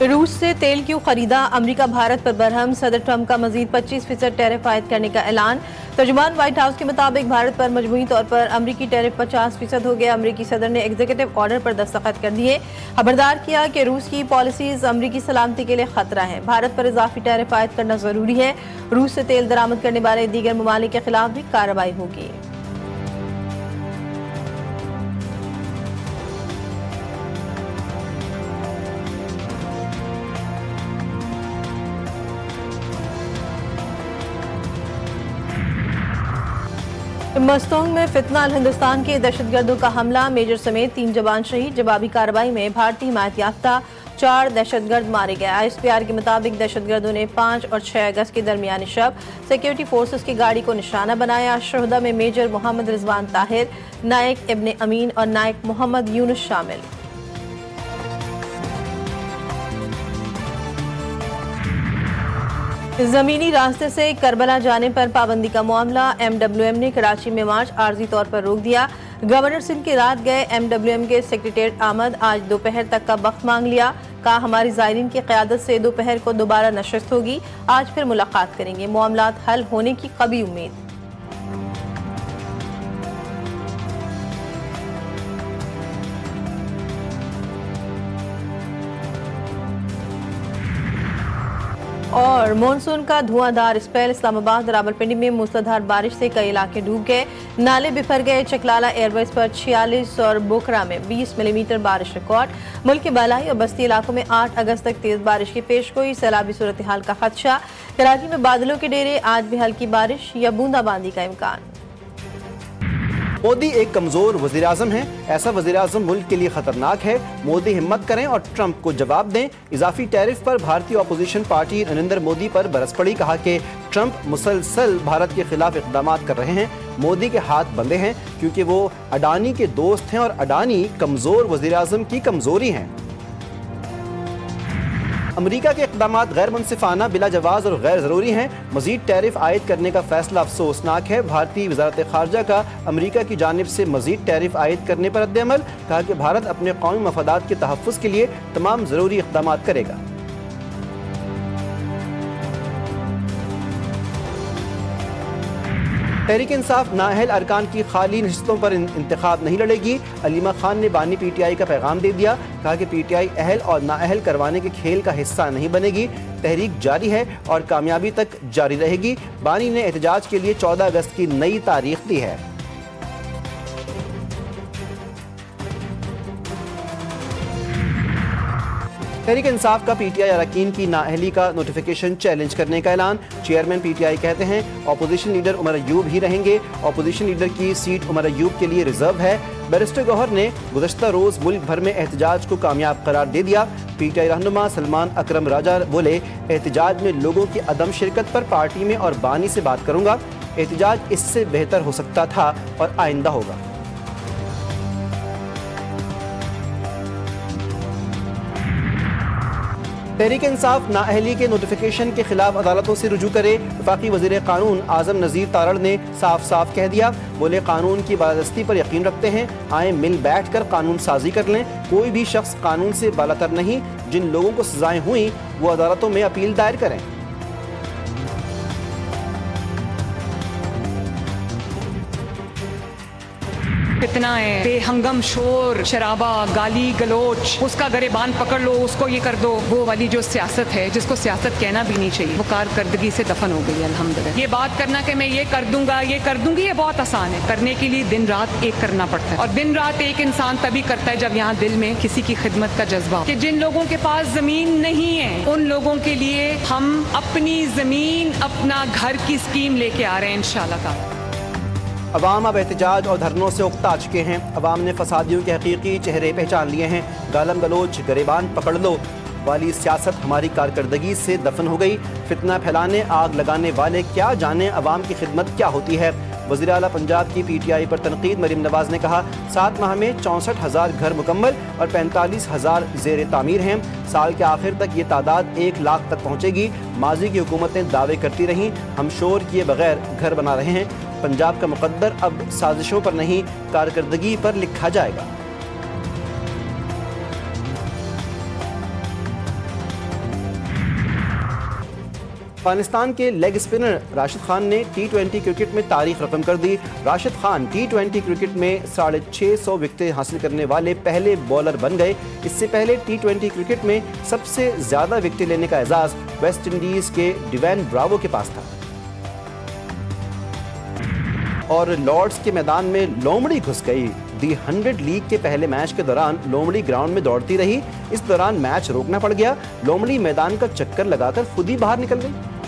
रूस से तेल क्यों खरीदा, अमेरिका भारत पर बरहम, सदर ट्रंप का मजीद 25% टैरिफ आयद करने का ऐलान। तर्जुमान व्हाइट हाउस के मुताबिक भारत पर मजमूई तौर पर अमरीकी टैरिफ 50% हो गया। अमरीकी सदर ने एग्जीक्यूटिव ऑर्डर पर दस्तखत कर दिए। खबरदार किया कि रूस की पॉलिसीज अमरीकी सलामती के लिए खतरा है, भारत पर इजाफी टैरिफ आयद करना जरूरी है। रूस से तेल दरामद करने वाले दीगर ममालिक के खिलाफ भी कार्रवाई होगी। मस्तोंग में फितना, हिंदुस्तान के दहशतगर्दों का हमला, मेजर समेत 3 जवान शहीद। जवाबी कार्रवाई में भारतीय हिमायत याफ्ता 4 दहशतगर्द मारे गए। ISPR के मुताबिक दहशतगर्दों ने 5 और 6 अगस्त के दरमियान शब सिक्योरिटी फोर्सेस की गाड़ी को निशाना बनाया। शहदा में मेजर मोहम्मद रिजवान ताहिर, नायक इब्ने अमीन और नायक मोहम्मद यूनुस शामिल। जमीनी रास्ते से करबला जाने पर पाबंदी का मामला, MWM ने कराची में मार्च आर्जी तौर पर रोक दिया। गवर्नर सिंध की रात गए MWM के सेक्रेटरीट आमद आज दोपहर तक का वक्त मांग लिया। कहा हमारी ज़ायरीन की क़यादत से दोपहर को दोबारा नशस्त होगी, आज फिर मुलाकात करेंगे, मामलात हल होने की कभी उम्मीद। और मानसून का धुआंधार स्पेल, इस्लामाबाद रावलपिंडी में मूसलाधार बारिश से कई इलाके डूब गए, नाले बिफर गए। चकलाला एयरवेज पर 46 और बोखरा में 20 मिलीमीटर बारिश रिकॉर्ड। मुल्क के बालाई और बस्ती इलाकों में 8 अगस्त तक तेज बारिश की पेशगोई, सैलाबी सूरत हाल का खदशा। कराची में बादलों के डेरे, आज भी हल्की बारिश या बूंदाबांदी का इम्कान। मोदी एक कमजोर वजीर आजम है, ऐसा वजीर आजम मुल्क के लिए खतरनाक है। मोदी हिम्मत करें और ट्रंप को जवाब दें। इजाफी टैरिफ पर भारतीय अपोजिशन पार्टी नरेंद्र मोदी पर बरस पड़ी। कहा कि ट्रंप मुसलसल भारत के खिलाफ इकदाम कर रहे हैं, मोदी के हाथ बंधे हैं क्योंकि वो अडानी के दोस्त हैं और अडानी कमजोर वजीर आजम की कमजोरी हैं। अमेरिका के इक़दाम गैर मुनसिफाना, बिला जवाज़ और गैर ज़रूरी हैं। मज़ीद टैरिफ आयद करने का फैसला अफसोसनाक है। भारतीय वज़ारत ख़ारजा का अमेरिका की जानिब से मज़ीद टैरिफ आयद करने पर रद्द-ए-अमल। कहा कि भारत अपने कौमी मफादात के तहफ़्फ़ुज़ के लिए तमाम ज़रूरी इक़दाम करेगा। तहरीक इंसाफ नाअहल अरकान की खाली नशिस्तों पर इंतखाब नहीं लड़ेगी। अलीमा खान ने बानी PTI का पैगाम दे दिया। कहा कि PTI अहल और नाअहल करवाने के खेल का हिस्सा नहीं बनेगी। तहरीक जारी है और कामयाबी तक जारी रहेगी। बानी ने एहतजाज के लिए 14 अगस्त की नई तारीख दी है। तहरीक इंसाफ का PTI अरकान की नाअहली का नोटिफिकेशन चैलेंज करने का ऐलान। चेयरमैन PTI कहते हैं अपोजिशन लीडर उमर अयूब ही रहेंगे। अपोजिशन लीडर की सीट उमर अयूब के लिए रिजर्व है। बैरिस्टर गौहर ने गुज़श्ता रोज़ मुल्क भर में एहतजाज को कामयाब करार दे दिया। PTI रहनुमा सलमान अकरम राजा बोले, एहतजाज में लोगों की अदम शिरकत पर पार्टी में और बानी से बात करूंगा। एहतजाज इससे बेहतर हो सकता था और आइंदा होगा। तहरीक इंसाफ नाअहली के नोटिफिकेशन के खिलाफ अदालतों से रुजू करे। वफाकी वज़ीर कानून आज़म नज़ीर तारड़ ने साफ साफ कह दिया। बोले, कानून की बालादस्ती पर यकीन रखते हैं, आए मिल बैठ कर कानून साजी कर लें। कोई भी शख्स कानून से बालातर नहीं। जिन लोगों को सजाएं हुई वो अदालतों में अपील दायर करें। कितना है बेहंगम शोर शराबा, गाली गलोच, उसका गरेबान पकड़ लो, उसको ये कर दो। वो वाली जो सियासत है, जिसको सियासत कहना भी नहीं चाहिए, वो कारकर्दगी से दफन हो गई अल्हम्दुलिल्लाह। ये बात करना कि मैं ये कर दूंगा, ये कर दूंगी, ये बहुत आसान है। करने के लिए दिन रात एक करना पड़ता है, और दिन रात एक इंसान तभी करता है जब यहाँ दिल में किसी की खिदमत का जज्बा। कि जिन लोगों के पास जमीन नहीं है, उन लोगों के लिए हम अपनी जमीन, अपना घर की स्कीम लेके आ रहे हैं इंशाल्लाह ताला। अवाम अब एहतजाज और धरनों से उकता चुके हैं। अवाम ने फसादियों के हकीकी चेहरे पहचान लिए हैं। गालम गलोच, गरेबान पकड़ लो वाली सियासत हमारी कारकर्दगी से दफन हो गई। फितना फैलाने, आग लगाने वाले क्या जाने अवाम की खिदमत क्या होती है। वज़ीर आला पंजाब की PTI पर तनकीद। मरीम नवाज ने कहा, 7 माह में 64,000 घर मुकम्मल और 45,000 ज़ेर तामीर हैं। साल के आखिर तक ये तादाद 1 लाख तक पहुँचेगी। माजी की हुकूमतें दावे करती रहीं, हम शोर किए बगैर घर बना रहे हैं। पंजाब का मुकद्दर अब साजिशों पर नहीं, कारकर्दगी पर लिखा जाएगा। पाकिस्तान के लेग स्पिनर राशिद खान ने T20 क्रिकेट में तारीख रकम कर दी। राशिद खान T20 क्रिकेट में 650 विकेटें हासिल करने वाले पहले बॉलर बन गए। इससे पहले T20 क्रिकेट में सबसे ज्यादा विकेटें लेने का एजाज वेस्ट इंडीज के डिवेन ब्रावो के पास था। और लॉर्ड्स के मैदान में लोमड़ी घुस गई। दी 100 लीग के पहले मैच के दौरान लोमड़ी ग्राउंड में दौड़ती रही। इस दौरान मैच रोकना पड़ गया। लोमड़ी मैदान का चक्कर लगाकर खुद ही बाहर निकल गई।